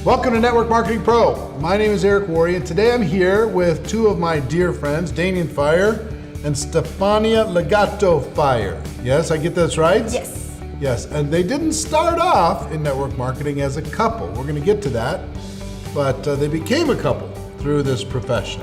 Welcome to Network Marketing Pro. My name is Eric Worre, and today I'm here with two of my dear friends, Danien Fire and Stefania Gatto Fire. Yes, I get this right? Yes. Yes, and they didn't start off in network marketing as a couple. We're going to get to that, but they became a couple through this profession.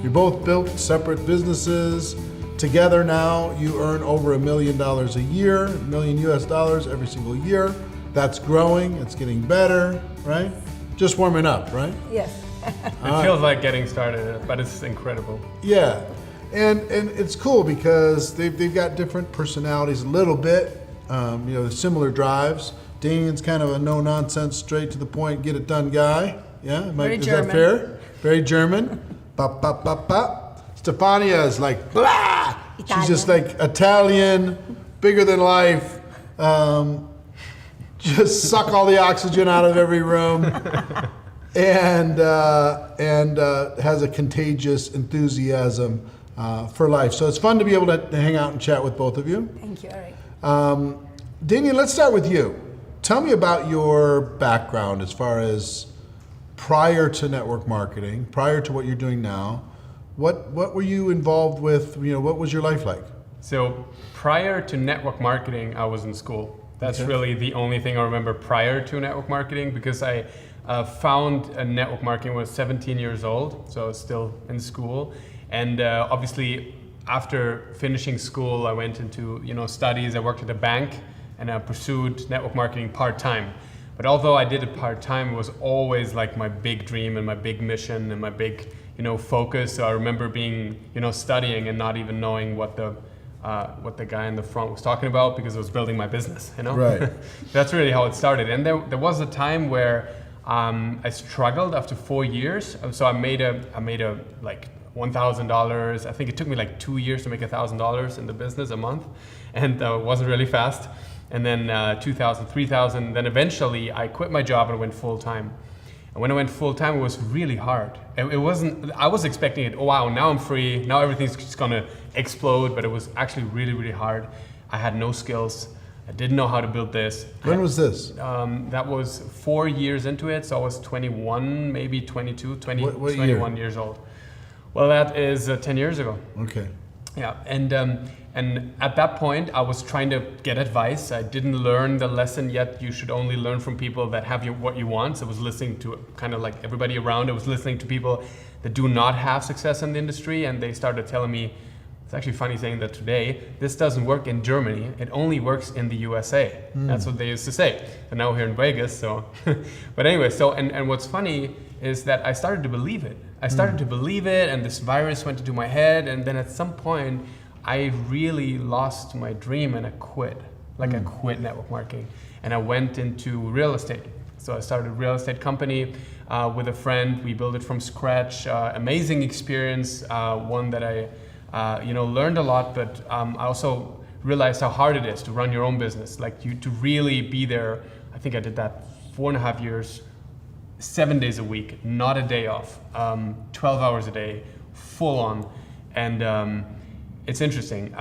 You both built separate businesses. Together now, you earn over $1 million a year, $1 million US every single year. That's growing, it's getting better, right? Just warming up, right? Yes. It feels like getting started, but it's incredible. Yeah, and it's cool because they've got different personalities a little bit, similar drives. Danien's kind of a no-nonsense, straight to the point, get it done guy. Yeah, Very is German. that fair? Very German. Pop, pop, pop, pop. Stefania is like, blah! Italian. She's just like Italian, bigger than life. Just suck all the oxygen out of every room, and has a contagious enthusiasm for life. So it's fun to be able to hang out and chat with both of you. Thank you, Eric. Danien, let's start with you. Tell me about your background as far as prior to network marketing, prior to what you're doing now. What were you involved with? What was your life like? So prior to network marketing, I was in school. That's really the only thing I remember prior to network marketing, because I found network marketing when I was 17 years old, so I was still in school. And obviously, after finishing school, I went into studies. I worked at a bank, and I pursued network marketing part-time. But although I did it part-time, it was always like my big dream and my big mission and my big focus. So I remember being studying and not even knowing what the guy in the front was talking about, because I was building my business, Right. That's really how it started. And there was a time where I struggled after 4 years. So I made a like $1,000. I think it took me like 2 years to make $1,000 in the business a month, and it wasn't really fast. And then 2,000, 3,000. Then eventually I quit my job and went full time. And when I went full time, it was really hard. It wasn't. I was expecting it. Oh wow! Now I'm free. Now everything's just gonna explode. But it was actually really, really hard. I had no skills. I didn't know how to build this. When was this? That was 4 years into it. So I was 21, maybe 22, 21 years old. Well, that is 10 years ago. Okay. Yeah, and at that point, I was trying to get advice. I didn't learn the lesson yet. You should only learn from people that have what you want. So I was listening to kind of like everybody around. I was listening to people that do not have success in the industry, and they started telling me, it's actually funny saying that today, this doesn't work in Germany. It only works in the USA. That's what they used to say. And now we're here in Vegas, so. But anyway, so, and what's funny is that I started to believe it. I started to believe it, and this virus went into my head, and then at some point, I really lost my dream and I quit. I quit network marketing, and I went into real estate. So I started a real estate company with a friend. We built it from scratch. Amazing experience, one that I learned a lot, but I also realized how hard it is to run your own business. To really be there. I think I did that 4.5 years, 7 days a week, not a day off, 12 hours a day, full on. And it's interesting.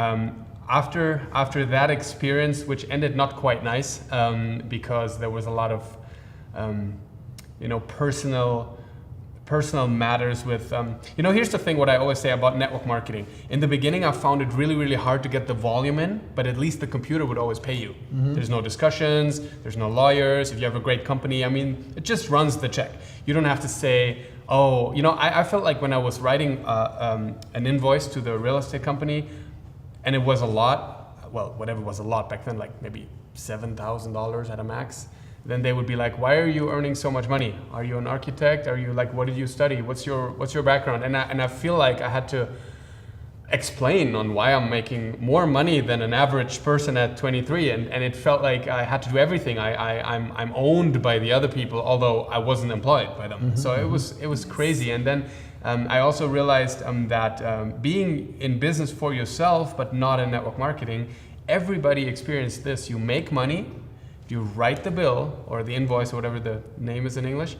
After that experience, which ended not quite nice, because there was a lot of personal matters with, here's the thing, what I always say about network marketing. In the beginning, I found it really, really hard to get the volume in, but at least the computer would always pay you. There's no discussions, there's no lawyers. If you have a great company, it just runs the check. You don't have to say, I felt like when I was writing an invoice to the real estate company, and it was a lot, well, whatever was a lot back then, like maybe $7,000 at a max. Then they would be like, why are you earning so much money? Are you an architect? Are you what did you study? What's your background? And I feel like I had to explain on why I'm making more money than an average person at 23, and it felt like I had to do everything. I'm owned by the other people, although I wasn't employed by them. So it was crazy. And then I also realized that being in business for yourself, but not in network marketing, everybody experienced this. You make money, you write the bill or the invoice or whatever the name is in English,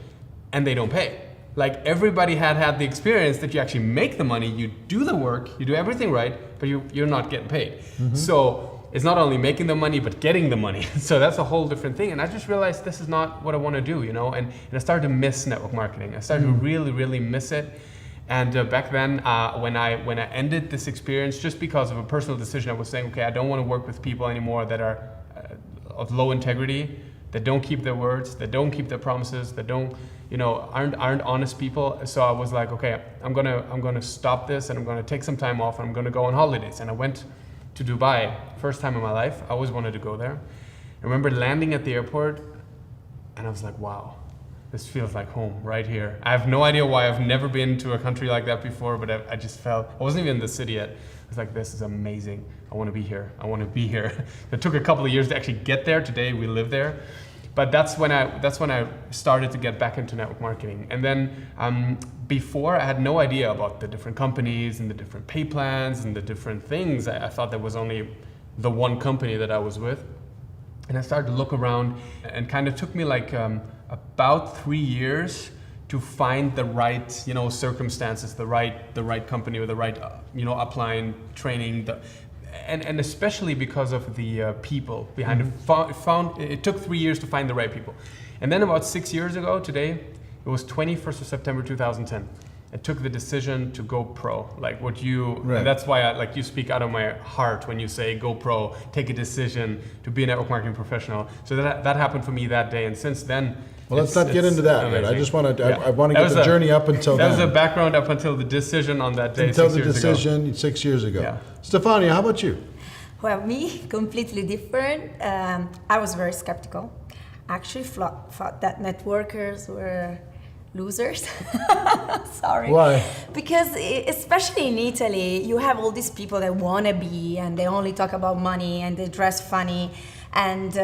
and they don't pay. Like everybody had the experience that you actually make the money, you do the work, you do everything right, but you're not getting paid. So is not only making the money, but getting the money. So that's a whole different thing. And I just realized this is not what I want to do, you know, and I started to miss network marketing. I started to really, really miss it. And back then, when I ended this experience, just because of a personal decision, I was saying, okay, I don't want to work with people anymore that are of low integrity, that don't keep their words, that don't keep their promises, that don't, you know, aren't honest people. So I was like, okay, I'm gonna stop this, and I'm gonna take some time off, and I'm gonna go on holidays. And I went to Dubai, first time in my life. I always wanted to go there. I remember landing at the airport, and I was like, wow, this feels like home right here. I have no idea why. I've never been to a country like that before, but I just felt, I wasn't even in the city yet. I was like, this is amazing. I want to be here. I want to be here. It took a couple of years to actually get there. Today we live there. But that's when I started to get back into network marketing. And then before, I had no idea about the different companies and the different pay plans and the different things. I thought there was only the one company that I was with. And I started to look around, and kind of took me like about 3 years to find the right, you know, circumstances, the right company with the right, you know, upline training, and especially because of the people behind it. It took 3 years to find the right people. And then about 6 years ago today, it was 21st of September 2010. I took the decision to go pro, like what you, right. And that's why you speak out of my heart when you say go pro, take a decision to be a network marketing professional. So that happened for me that day, and since then. Well, let's not get into that yet. I just want to, I want to get the journey up until that then. That was the background up until the decision on that day. Until the decision 6 years ago. Yeah. Stefania, how about you? Well, me, completely different. I was very skeptical. I actually thought that networkers were losers. Sorry. Why? Because especially in Italy, you have all these people that want to be, and they only talk about money, and they dress funny. And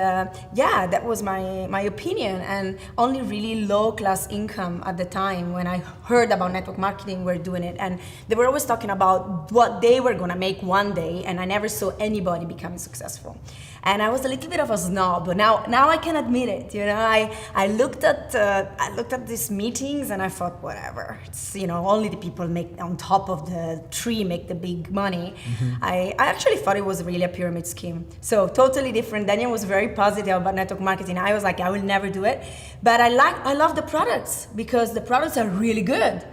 yeah, that was my opinion. And only really low class income at the time, when I heard about network marketing, were doing it. And they were always talking about what they were going to make one day, and I never saw anybody becoming successful. And I was a little bit of a snob, but now I can admit it. You know, I looked at these meetings, and I thought, whatever. It's, you know, only the people make on top of the tree make the big money. Mm-hmm. I actually thought it was really a pyramid scheme. So totally different. Danien was very positive about network marketing. I was like, I will never do it. But I love the products, because the products are really good.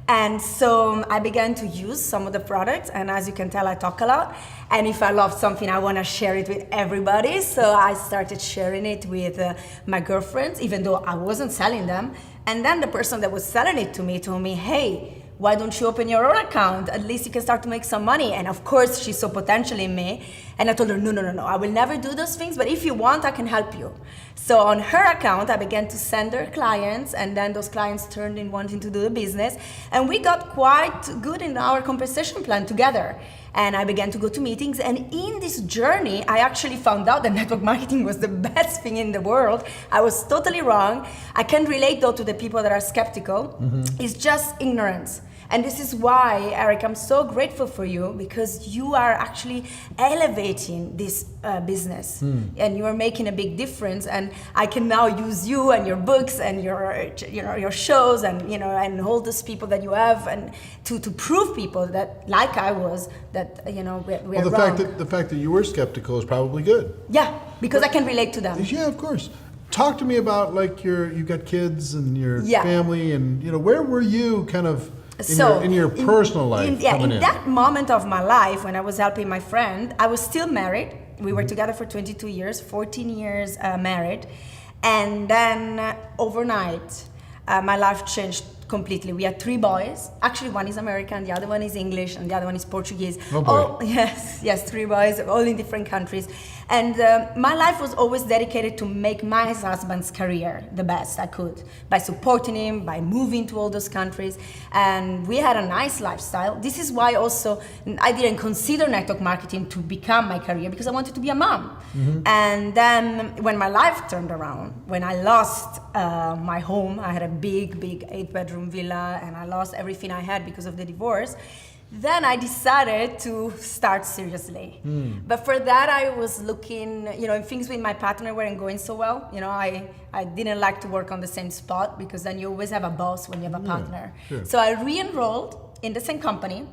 And so I began to use some of the products, and as you can tell, I talk a lot. And if I love something, I want to share it with everybody. So I started sharing it with my girlfriends, even though I wasn't selling them. And then the person that was selling it to me told me, hey, why don't you open your own account? At least you can start to make some money. And of course, she saw potential in me. And I told her, no, I will never do those things, but if you want, I can help you. So on her account, I began to send her clients, and then those clients turned in wanting to do the business. And we got quite good in our compensation plan together. And I began to go to meetings, and in this journey, I actually found out that network marketing was the best thing in the world. I was totally wrong. I can relate though to the people that are skeptical. Mm-hmm. It's just ignorance. And this is why, Eric, I'm so grateful for you, because you are actually elevating this business, and you are making a big difference. And I can now use you and your books and your shows, and and all those people that you have, and to prove people that, like I was, that we are wrong. The fact that you were skeptical is probably good. Yeah, because I can relate to them. Yeah, of course. Talk to me about, like, you've got kids and your family, and where were you kind of in your personal life? In that moment of my life, when I was helping my friend, I was still married. We were together for 22 years, 14 years married. And then overnight, my life changed completely. We had 3 boys. Actually, one is American, the other one is English, and the other one is Portuguese. Oh boy. All, yes, 3 boys, all in different countries. And my life was always dedicated to make my husband's career the best I could, by supporting him, by moving to all those countries. And we had a nice lifestyle. This is why also I didn't consider network marketing to become my career, because I wanted to be a mom. Mm-hmm. And then when my life turned around, when I lost my home, I had a big 8-bedroom villa, and I lost everything I had because of the divorce. Then I decided to start seriously. But for that, I was looking, and things with my partner weren't going so well. I didn't like to work on the same spot, because then you always have a boss when you have a partner. Sure. So I re-enrolled in the same company,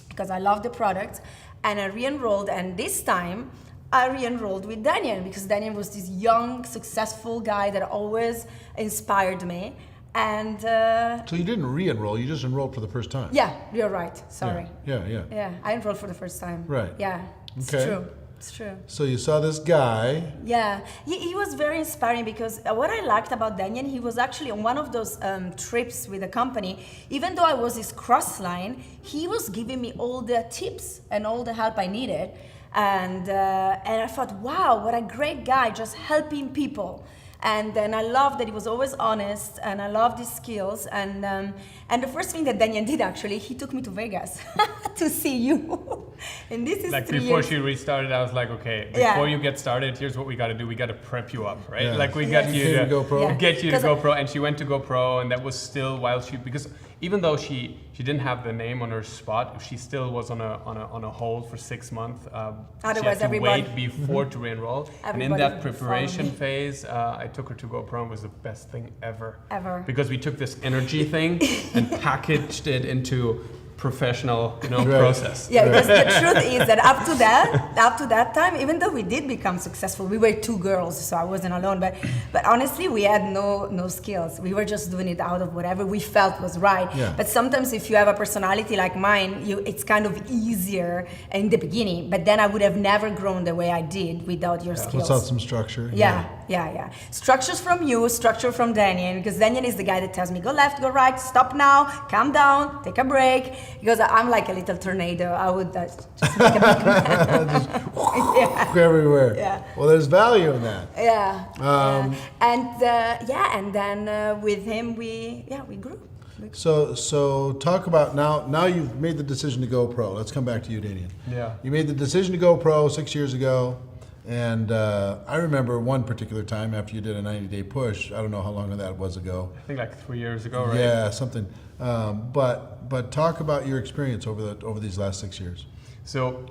because I love the product, and I re-enrolled, and this time I re-enrolled with Danien because Danien was this young, successful guy that always inspired me. And So you didn't re-enroll, you just enrolled for the first time. yeah, you're right. Sorry. Yeah. Yeah, I enrolled for the first time. Right. Yeah, it's Okay. true. It's true. So you saw this guy. Yeah, he was very inspiring because what I liked about Danien, he was actually on one of those trips with the company. Even though I was his cross line, he was giving me all the tips and all the help I needed. And I thought, wow, what a great guy, just helping people. And then I loved that he was always honest, and I loved his skills. And the first thing that Danien did, actually, he took me to Vegas to see you. And this is Like 3 before years. she restarted, I was like, okay, Yeah. before you get started, here's what we got to do. We got to prep you up, right? Yeah. Like we Yes. got you Came to to GoPro? Yeah. get you to 'Cause I- GoPro, and she went to GoPro, and that was still while because even though she didn't have the name on her spot, she still was on a hold for 6 months. She Otherwise, had to everybody- wait before to re-enroll, and in Everybody that would preparation follow me. phase, I took her to GoPro, and it was the best thing ever. Ever. Because we took this energy thing and packaged it into professional, Right. process. Yeah, because the truth is that up to that time, even though we did become successful, we were 2 girls, so I wasn't alone. But honestly, we had no skills. We were just doing it out of whatever we felt was right. Yeah. But sometimes, if you have a personality like mine, it's kind of easier in the beginning. But then I would have never grown the way I did without your skills. Puts out some structure. Yeah. Structures from you, structure from Danien, because Danien is the guy that tells me, go left, go right, stop now, calm down, take a break. Because I'm like a little tornado. I would just make a big mess. Everywhere. Yeah. Well, there's value in that. Yeah. And then with him, we grew. So talk about now you've made the decision to go pro. Let's come back to you, Danien. Yeah. You made the decision to go pro 6 years ago. And I remember one particular time after you did a 90-day push. I don't know how long that was ago. I think like 3 years ago, right? Yeah, something. But talk about your experience over these last 6 years. So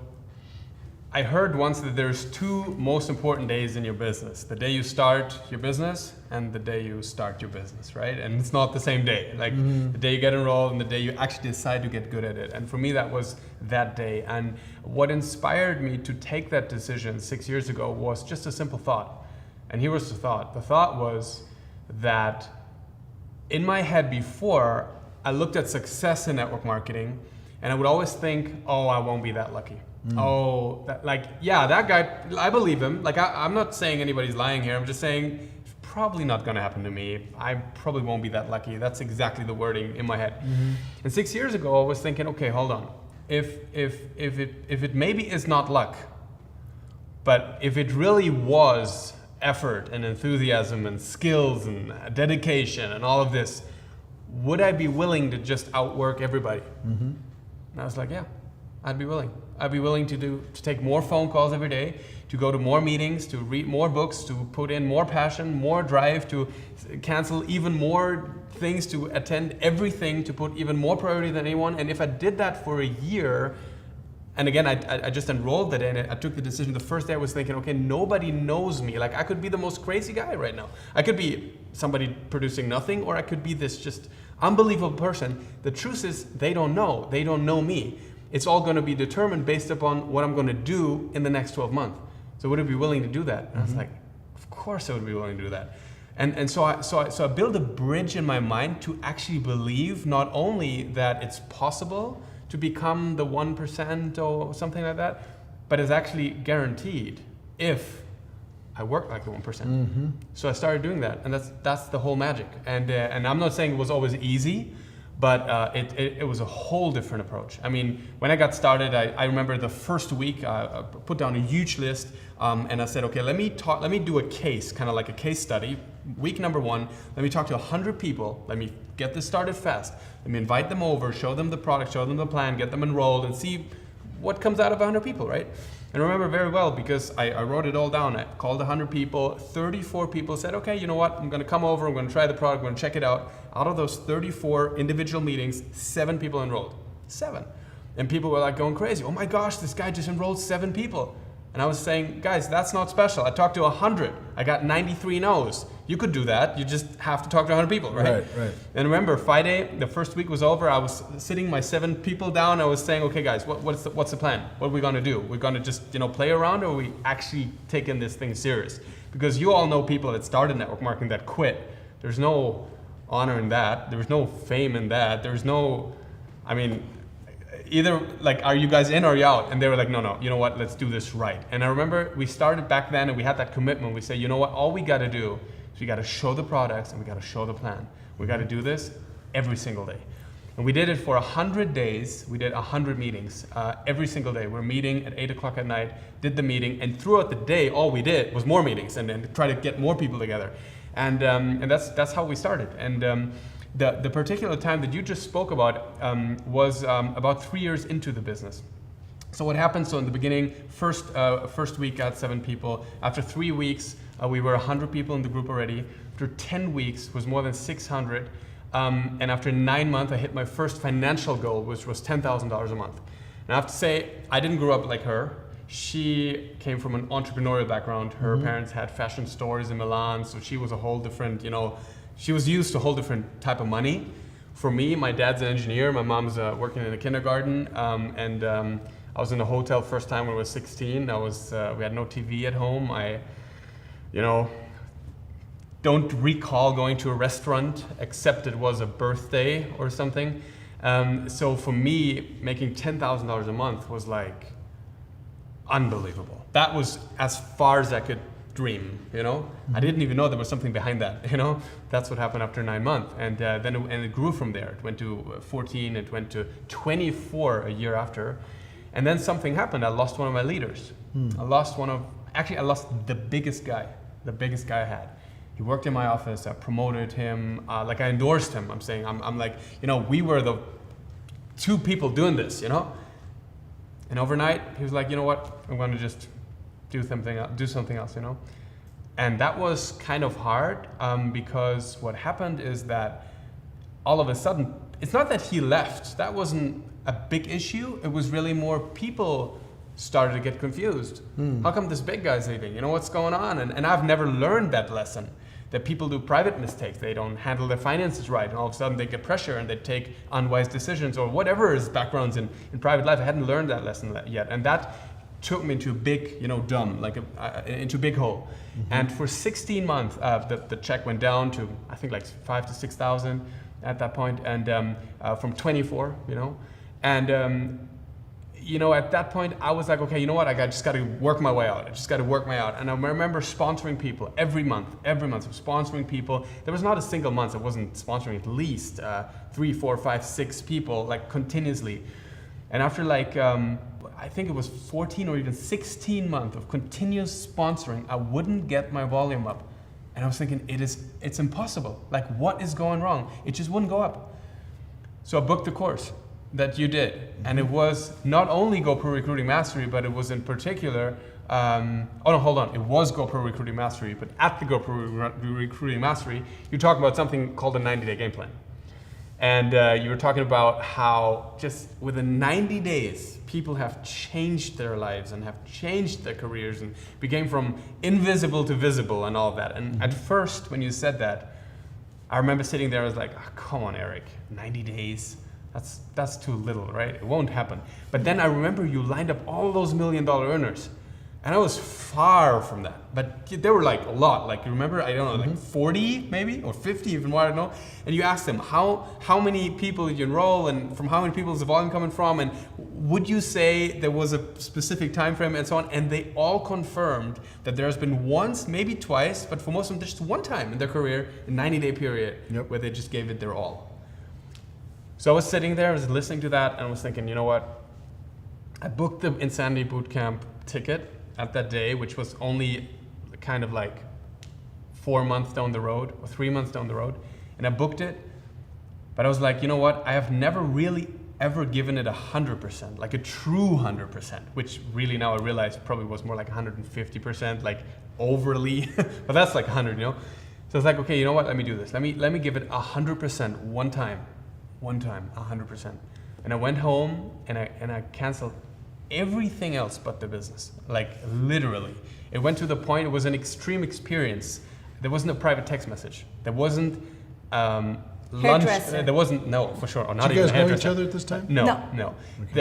I heard once that there's 2 most important days in your business: the day you start your business and the day you start your business, right? And it's not the same day. Like the day you get enrolled and the day you actually decide to get good at it. And for me, that was that day. And what inspired me to take that decision 6 years ago was just a simple thought. And here was the thought. The thought was that in my head before, I looked at success in network marketing, and I would always think, oh, I won't be that lucky. Oh, that guy, I believe him. Like, I'm not saying anybody's lying here. I'm just saying it's probably not going to happen to me. I probably won't be that lucky. That's exactly the wording in my head. And 6 years ago, I was thinking, okay, hold on. If it maybe is not luck, but if it really was effort and enthusiasm and skills and dedication and all of this, would I be willing to just outwork everybody? And I was like, yeah, I'd be willing. I'd be willing to take more phone calls every day, to go to more meetings, to read more books, to put in more passion, more drive, to cancel even more things, to attend everything, to put even more priority than anyone. And if I did that for a year, and again, I just enrolled that in it. I took the decision. The first day I was thinking, okay, nobody knows me. Like, I could be the most crazy guy right now. I could be somebody producing nothing, or I could be this just unbelievable person. The truth is, they don't know. They don't know me. It's all going to be determined based upon what I'm going to do in the next 12 months. So would I be willing to do that? And I was like, of course I would be willing to do that. And so I built a bridge in my mind to actually believe not only that it's possible to become the 1% or something like that, but it's actually guaranteed if I work like the 1%. So I started doing that, and that's the whole magic. And I'm not saying it was always easy, but it was a whole different approach. I mean, when I got started, I remember the first week I put down a huge list, and I said, okay, let me do a case, kind of like a case study. Week number 1, let me talk to 100 people. Let me get this started fast. Let me invite them over, show them the product, show them the plan, get them enrolled, and see what comes out of 100 people, right? And I remember very well because I wrote it all down. I called 100 people. 34 people said, okay, you know what? I'm going to come over. I'm going to try the product. I'm going to check it out. Out of those 34 individual meetings, 7 people enrolled. 7. And people were like going crazy. Oh my gosh, this guy just enrolled 7 people. And I was saying, guys, that's not special. I talked to 100. I got 93 no's. You could do that. You just have to talk to 100 people, right? Right. And remember, Friday, the first week was over. I was sitting my 7 people down. I was saying, okay, guys, what's the plan? What are we going to do? We're going to just play around, or are we actually taking this thing serious? Because you all know people that started network marketing that quit. There's no honor in that. There's no fame in that. There's no, either like, are you guys in or are you out? And they were like, no, you know what, let's do this right. And I remember we started back then and we had that commitment. We say, you know what, all we got to do is we got to show the products and we got to show the plan. We got to do this every single day. And we did it for 100 days. We did 100 meetings every single day. We're meeting at 8 o'clock at night, did the meeting, and throughout the day, all we did was more meetings and then try to get more people together. And that's how we started. And the particular time that you just spoke about was about 3 years into the business. So what happened? So in the beginning, first week got 7 people. After 3 weeks, we were 100 people in the group already. After 10 weeks, was more than 600. And after 9 months, I hit my first financial goal, which was $10,000 a month. And I have to say, I didn't grow up like her. She came from an entrepreneurial background. Her parents had fashion stores in Milan, so she was a whole different, she was used to a whole different type of money. For me, my dad's an engineer, my mom's working in a kindergarten, and I was in a hotel first time when I was 16. We had no TV at home. I don't recall going to a restaurant except it was a birthday or something. So for me, making $10,000 a month was like unbelievable. That was as far as I could dream, I didn't even know there was something behind that, That's what happened after 9 months. And then it grew from there. It went to 14, it went to 24 a year after. And then something happened. I lost one of my leaders. I lost the biggest guy I had. He worked in my office. I promoted him, I endorsed him. I'm saying, I'm like, we were the 2 people doing this, And overnight, he was like, you know what, I'm going to just do something else, And that was kind of hard because what happened is that all of a sudden, it's not that he left. That wasn't a big issue. It was really more people started to get confused. How come this big guy's leaving? What's going on? And I've never learned that lesson, that people do private mistakes. They don't handle their finances right. And all of a sudden they get pressure and they take unwise decisions or whatever his backgrounds in private life. I hadn't learned that lesson yet. And that took me into a big, into a big hole. And for 16 months, the check went down to, I think like 5,000 to 6,000 at that point. And from 24, And, at that point, I was like, okay, you know what? I just got to work my way out. And I remember sponsoring people every month, sponsoring people. There was not a single month I wasn't sponsoring at least 3, 4, 5, 6 people, like continuously. And after I think it was 14 or even 16 months of continuous sponsoring, I wouldn't get my volume up. And I was thinking, it's impossible. Like, what is going wrong? It just wouldn't go up. So I booked the course that you did, and it was not only GoPro Recruiting Mastery, but it was in particular, it was GoPro Recruiting Mastery, but at the GoPro Recruiting Mastery, you talk about something called a 90-day game plan. And you were talking about how just within 90 days, people have changed their lives and have changed their careers and became from invisible to visible and all of that. And at first, when you said that, I remember sitting there, I was like, oh, come on, Eric, 90 days? That's too little, right? It won't happen. But then I remember you lined up all those $1 million earners. And I was far from that. But there were like a lot. Like, you remember, I don't know, like 40 maybe, or 50 even more, I don't know. And you asked them, how many people did you enroll, and from how many people is the volume coming from, and would you say there was a specific time frame and so on? And they all confirmed that there's been once, maybe twice, but for most of them, just one time in their career, a 90-day period, where they just gave it their all. So I was sitting there, I was listening to that, and I was thinking, you know what? I booked the Insanity Bootcamp ticket at that day, which was only kind of like 4 months down the road, or 3 months down the road, and I booked it. But I was like, you know what? I have never really ever given it 100%, like a true 100%, which really now I realize probably was more like 150%, like overly, but that's like 100, So I was like, okay, you know what? Let me do this. Let me give it 100% one time, 100%. And I went home and I canceled everything else but the business. Like literally. It went to the point, it was an extreme experience. There wasn't a private text message. There wasn't lunch. Hairdresser. There wasn't, no, for sure. Or not Did you even guys a know hairdresser. each other at this time? No. No. Okay.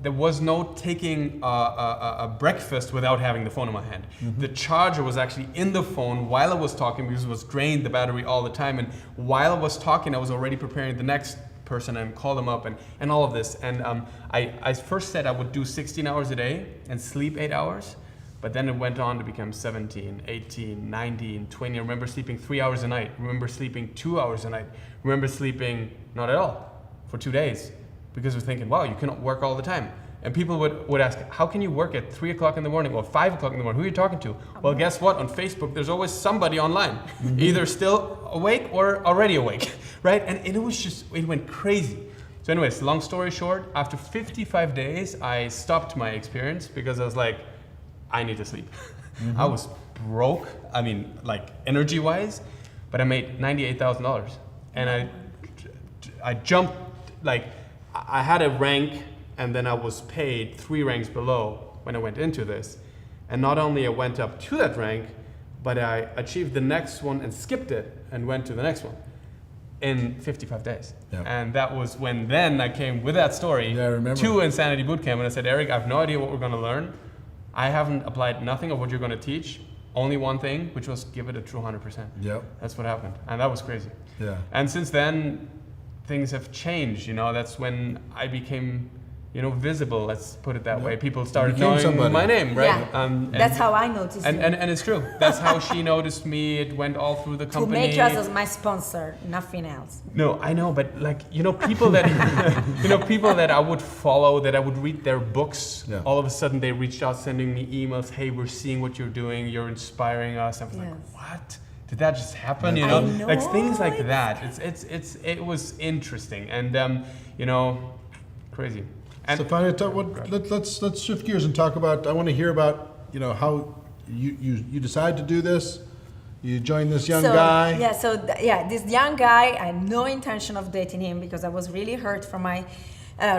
There was no taking a breakfast without having the phone in my hand. The charger was actually in the phone while I was talking because it was drained the battery all the time. And while I was talking, I was already preparing the next person and call them up and all of this. And I first said I would do 16 hours a day and sleep 8 hours. But then it went on to become 17, 18, 19, 20. I remember sleeping 3 hours a night. Remember sleeping 2 hours a night. Remember sleeping not at all for 2 days. Because we're thinking, wow, you cannot work all the time. And people would ask, how can you work at 3 o'clock in the morning or 5 o'clock in the morning? Who are you talking to? Well, guess what? On Facebook, there's always somebody online, either still awake or already awake, right? And it was just, it went crazy. So anyways, long story short, after 55 days, I stopped my experience because I was like, I need to sleep. I was broke, I mean, like energy-wise, but I made $98,000. And I jumped, like, I had a rank and then I was paid 3 ranks below when I went into this. And not only I went up to that rank, but I achieved the next one and skipped it and went to the next one in 55 days. Yeah. And that was when then I came with that story Yeah, I remember. to Insanity Bootcamp and I said, Eric, I have no idea what we're gonna learn. I haven't applied nothing of what you're gonna teach. Only one thing, which was give it a true 100%. Yep. That's what happened. And that was crazy. Yeah. And since then, things have changed, you know, that's when I became, you know, visible, let's put it that way. People started became knowing somebody. my name, right? Yeah. That's how I noticed you. And it's true. That's how she noticed me. It went all through the To company. make you as my sponsor, nothing else. No, I know, but like, you know, people that, you know, people that I would follow, that I would read their books, Yeah. all of a sudden they reached out sending me emails, hey, we're seeing what you're doing, you're inspiring us. I was like, Yes. what? Did that just happen? You I know, know, like things like it's that. It was interesting and, you know, crazy. And Stefania, let's shift gears and talk about. I want to hear about, you know, how you decide to do this. You join this young guy. Yeah, this young guy, I had no intention of dating him because I was really hurt from my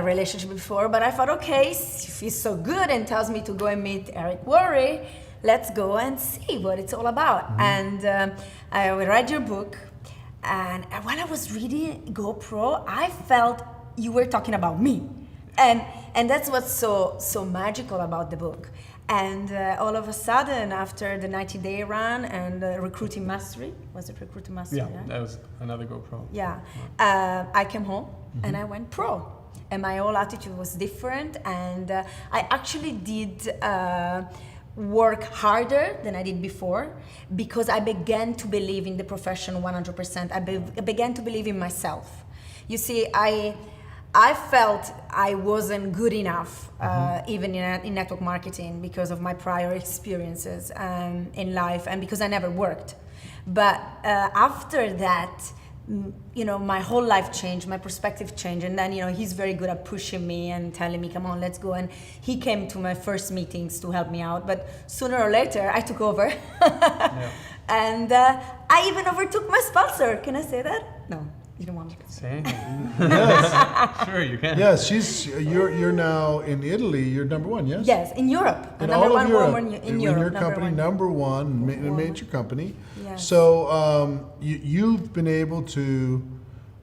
relationship before. But I thought, okay, if he's so good and tells me to go and meet Eric Worre, let's go and see what it's all about. And I read your book, and while I was reading GoPro, I felt you were talking about me. And that's what's so magical about the book. And all of a sudden, after the 90-day run and recruiting mastery, was it recruiting mastery? yeah, that was another GoPro. Yeah, I came home and I went pro, and my whole attitude was different. And I actually did work harder than I did before because I began to believe in the profession 100%. I began to believe in myself. You see, I felt I wasn't good enough, even in network marketing, because of my prior experiences in life and because I never worked. But after that, you know, my whole life changed, my perspective changed, and then, you know, he's very good at pushing me and telling me, come on, let's go. And he came to my first meetings to help me out, but sooner or later, I took over. Yeah. And I even overtook my sponsor. Can I say that? No. You don't want me to say. Yes. Sure, you can. Yes, you're now in Italy. You're number one. Yes. Yes, in Europe. In number all one of Europe. woman in in Europe. your company, number one, a major company. Yes. So you've been able to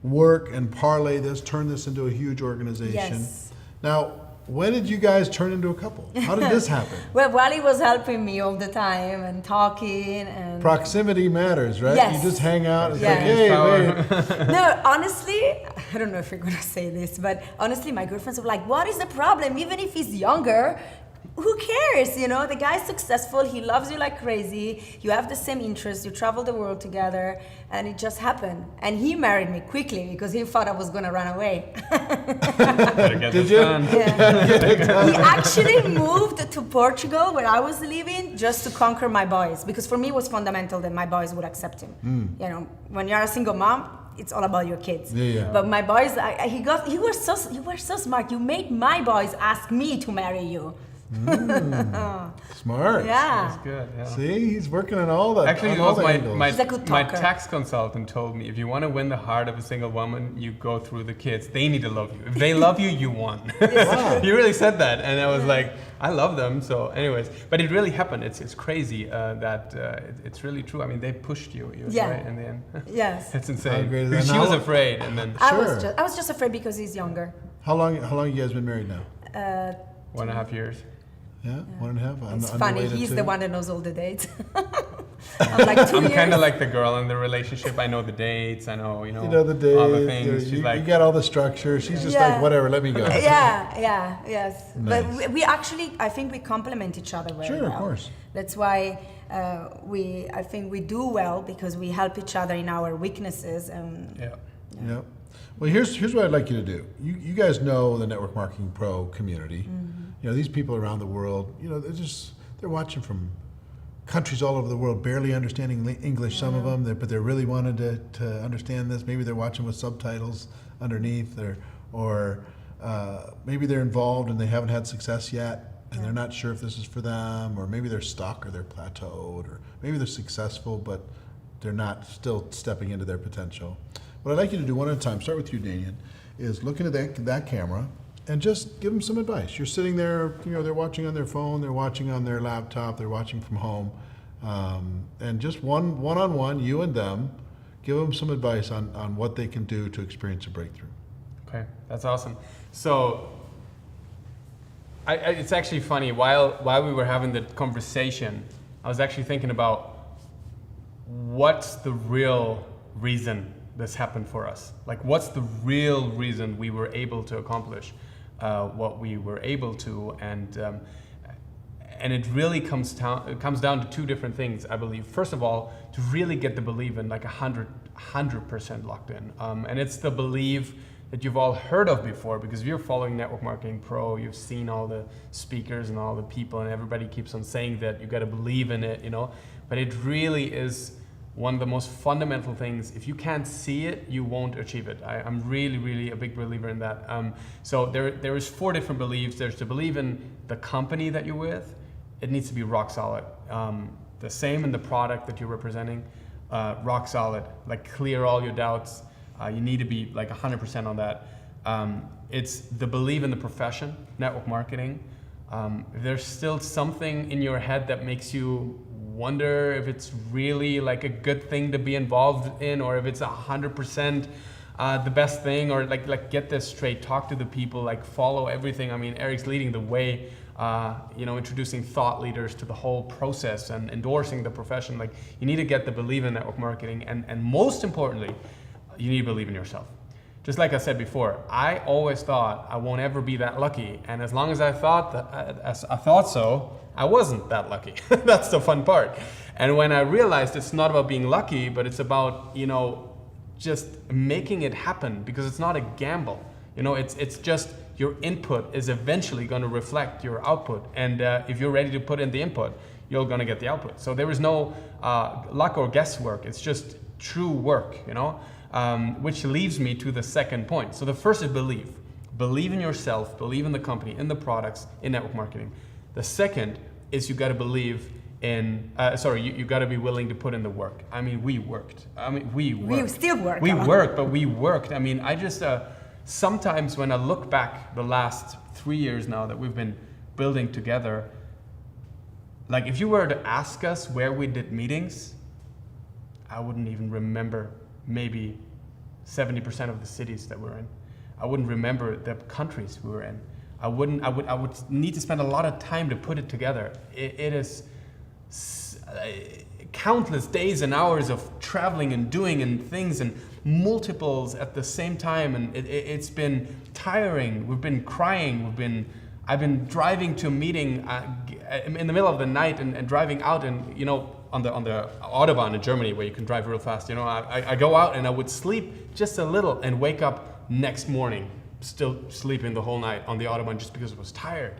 work and parlay this, turn this into a huge organization. Yes. Now, when did you guys turn into a couple? How did this happen? Well, Wally was helping me all the time and talking and... Proximity matters, right? Yes. You just hang out. It's Yeah. like, hey, wait. No, honestly, I don't know if you're gonna say this, but honestly, my girlfriends were like, what is the problem? Even if he's younger, who cares? You know, the guy's successful, he loves you like crazy, you have the same interests, you travel the world together, and it just happened. And he married me quickly because he thought I was gonna run away. Did you? Yeah. He actually moved to Portugal where I was living just to conquer my boys, because for me it was fundamental that my boys would accept him. You know, when you're a single mom, it's all about your kids. Yeah. But my boys, you were so smart. You made my boys ask me to marry you. Smart. Yeah. That's good. Yeah. See, he's working on all that. Actually, it on all was the angles. He's a good my talker. tax consultant told me, if you want to win the heart of a single woman, you go through the kids. They need to love you. If they love you, you won. Wow. He really said that, and I was like, I love them. So, anyways, but it really happened. It's crazy that it's really true. I mean, they pushed you. Yeah. Right in the end. Yes. It's How insane. great is Because that? she Now- was afraid, and then Sure. I was just afraid because he's younger. How long you guys been married now? 1.5 years. Yeah, 1.5. It's On the funny. way to He's 2? the one that knows all the dates. I'm like 2 I'm years. kind of like the girl in the relationship. I know the dates. I know, You know the day. all the things. She's You like, got all the structure. She's just Yeah. like, whatever, let me go. Yes. But Nice. we actually, I think we complement each other very Sure, well. of course. That's why I think we do well because we help each other in our weaknesses. yeah. Yep. Well, here's what I'd like you to do. You guys know the Network Marketing Pro community. Mm-hmm. You know, these people around the world, you know, they're watching from countries all over the world, barely understanding English, some of them, but they're really wanting to understand this. Maybe they're watching with subtitles underneath, or maybe they're involved and they haven't had success yet, and they're not sure if this is for them, or maybe they're stuck or they're plateaued, or maybe they're successful, but they're not still stepping into their potential. What I'd like you to do one at a time, start with you, Danien, is look into that camera and just give them some advice. You're sitting there, you know, they're watching on their phone, they're watching on their laptop, they're watching from home, and just one-on-one, you and them, give them some advice on what they can do to experience a breakthrough. Okay, that's awesome. So, it's actually funny. While we were having the conversation, I was actually thinking about what's the real reason this happened for us. Like, what's the real reason we were able to accomplish what we were able to, and it really comes down to two different things, I believe. First of all, to really get the belief in, like 100% locked in, and it's the belief that you've all heard of before, because if you're following Network Marketing Pro, you've seen all the speakers and all the people, and everybody keeps on saying that you got to believe in it, you know. But it really is one of the most fundamental things. If you can't see it, you won't achieve it. I'm really, really a big believer in that. So there is 4 different beliefs. There's to believe in the company that you're with. It needs to be rock solid. The same in the product that you're representing, rock solid. Like, clear all your doubts. You need to be like 100% on that. It's the belief in the profession, network marketing. If there's still something in your head that makes you wonder if it's really like a good thing to be involved in, or if it's 100% the best thing, or like get this straight, talk to the people, like follow everything. I mean, Eric's leading the way, introducing thought leaders to the whole process and endorsing the profession. Like, you need to get the belief in network marketing, and most importantly, you need to believe in yourself. Just like I said before, I always thought I won't ever be that lucky, and as long as I thought so, I wasn't that lucky. That's the fun part. And when I realized it's not about being lucky, but it's about, just making it happen, because it's not a gamble. It's just your input is eventually going to reflect your output, and if you're ready to put in the input, you're going to get the output. So there is no luck or guesswork. It's just true work, which leads me to the second point. So the first is believe. Believe in yourself, believe in the company, in the products, in network marketing. The second is you got to believe in, you got to be willing to put in the work. I mean, we worked. We still work. We worked, but we worked. I mean, I just, sometimes when I look back the last 3 years now that we've been building together, like, if you were to ask us where we did meetings, I wouldn't even remember maybe 70% of the cities that we're in. I wouldn't remember the countries we were in. I would need to spend a lot of time to put it together. It is countless days and hours of traveling and doing and things and multiples at the same time, and it's been tiring. We've been crying. I've been driving to a meeting in the middle of the night and driving out, and on the Autobahn in Germany, where you can drive real fast. I go out and I would sleep just a little and wake up next morning still sleeping the whole night on the Autobahn just because I was tired.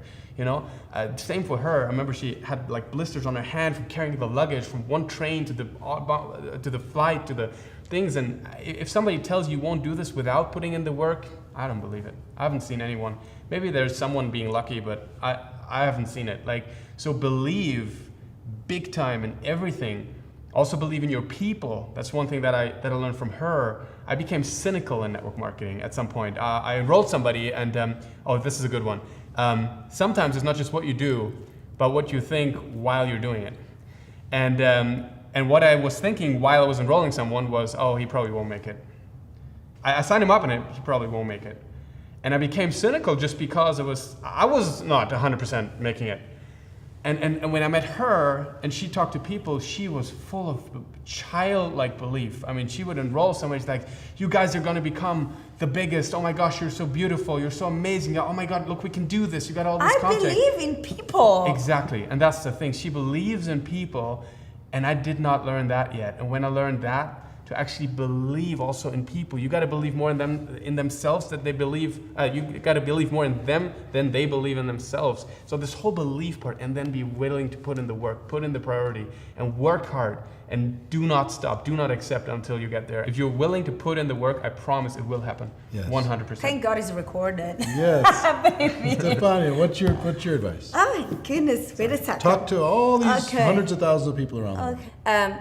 Same for her. I remember she had like blisters on her hand from carrying the luggage from one train to the flight to the things. And if somebody tells you won't do this without putting in the work, I don't believe it. I haven't seen anyone. Maybe there's someone being lucky, but I haven't seen it. Like, so believe big time in everything. Also believe in your people. That's one thing that I learned from her. I became cynical in network marketing at some point. I enrolled somebody and, oh, this is a good one. Sometimes it's not just what you do, but what you think while you're doing it. And what I was thinking while I was enrolling someone was, oh, he probably won't make it. I signed him up and he probably won't make it. And I became cynical just because I was not 100% making it. And when I met her and she talked to people, she was full of childlike belief. I mean, she would enroll somebody, she's like, you guys are gonna become the biggest. Oh my gosh, you're so beautiful. You're so amazing. Oh my God, look, we can do this. You got all this content. I believe in people. Exactly, and that's the thing. She believes in people, and I did not learn that yet. And when I learned that, to actually believe also in people, you got to believe more in them, in themselves, that they believe. You got to believe more in them than they believe in themselves. So this whole belief part, and then be willing to put in the work, put in the priority, and work hard, and do not stop, do not accept until you get there. If you're willing to put in the work, I promise it will happen. Yes. 100%. Thank God it's recorded. Yes. Stefania, what's your advice? Oh my goodness, wait a second. Talk to all these hundreds of thousands of people around the world.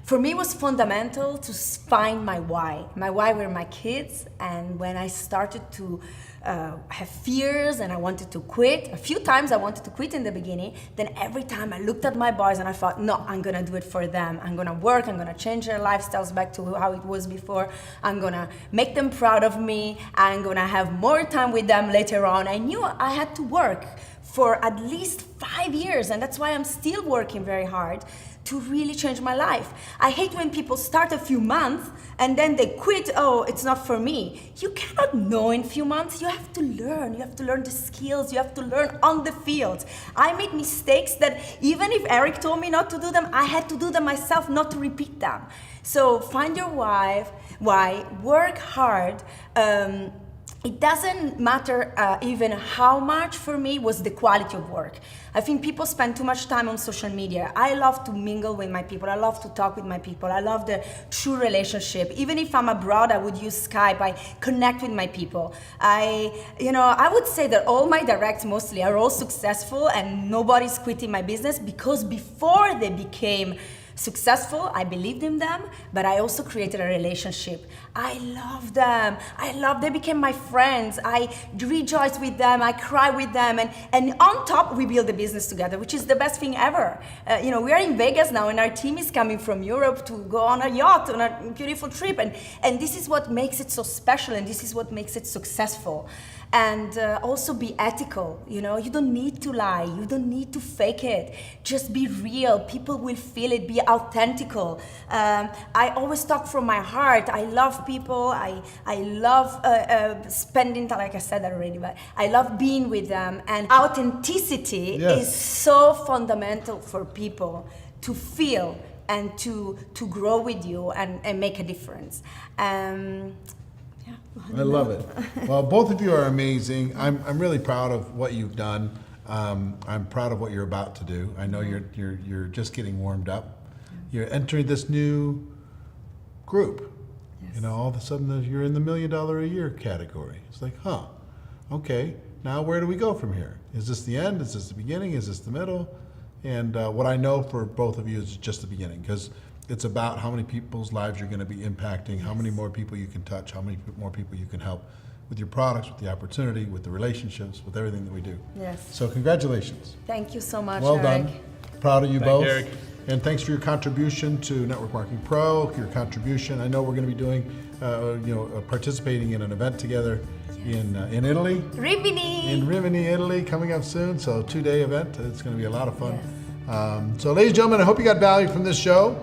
For me, it was fundamental to find my why. My why were my kids, and when I started to have fears and I wanted to quit, a few times I wanted to quit in the beginning, then every time I looked at my boys and I thought, no, I'm gonna do it for them. I'm gonna work, I'm gonna change their lifestyles back to how it was before. I'm gonna make them proud of me. I'm gonna have more time with them later on. I knew I had to work for at least 5 years, and that's why I'm still working very hard to really change my life. I hate when people start a few months and then they quit, oh, it's not for me. You cannot know in a few months, you have to learn. You have to learn the skills, you have to learn on the field. I made mistakes that even if Eric told me not to do them, I had to do them myself, not to repeat them. So find your why, work hard. It doesn't matter even how much. For me was the quality of work. I think people spend too much time on social media. I love to mingle with my people. I love to talk with my people. I love the true relationship. Even if I'm abroad, I would use Skype. I connect with my people. I would say that all my directs mostly are all successful and nobody's quitting my business because before they became successful, I believed in them, but I also created a relationship. I love them. They became my friends. I rejoice with them. I cry with them. And on top, we build a business together, which is the best thing ever. We are in Vegas now, and our team is coming from Europe to go on a yacht, on a beautiful trip. And this is what makes it so special, and this is what makes it successful. And also be ethical. You don't need to lie. You don't need to fake it. Just be real. People will feel it. Be authentical. I always talk from my heart. I love people. I love spending time, like I said already, but I love being with them. And authenticity is so fundamental for people to feel and to grow with you and make a difference. I love it. Well, both of you are amazing. I'm really proud of what you've done. I'm proud of what you're about to do. I know you're just getting warmed up. You're entering this new group. Yes. All of a sudden you're in the $1 million a year category. It's like, okay, now where do we go from here? Is this the end? Is this the beginning? Is this the middle? And what I know for both of you is just the beginning, because it's about how many people's lives you're going to be impacting, how many more people you can touch, how many more people you can help with your products, with the opportunity, with the relationships, with everything that we do. Yes. So congratulations. Thank you so much, Well Eric. done. Proud of you both. Eric. And thanks for your contribution to Network Marketing Pro, your contribution. I know we're going to be doing, participating in an event together in Italy. Rimini. In Rimini, Italy, coming up soon. So 2-day event. It's going to be a lot of fun. Yes. So ladies and gentlemen, I hope you got value from this show.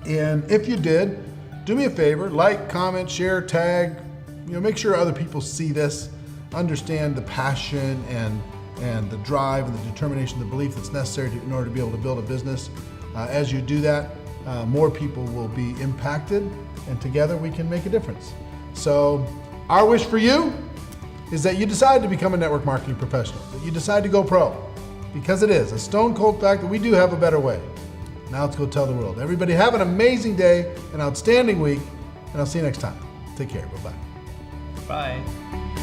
And if you did, do me a favor, like, comment, share, tag, make sure other people see this, understand the passion and the drive and the determination, the belief that's necessary in order to be able to build a business. As you do that, more people will be impacted, and together we can make a difference. So our wish for you is that you decide to become a network marketing professional, that you decide to go pro, because it is a stone cold fact that we do have a better way. Now let's go tell the world. Everybody have an amazing day, an outstanding week, and I'll see you next time. Take care. Bye-bye. Bye.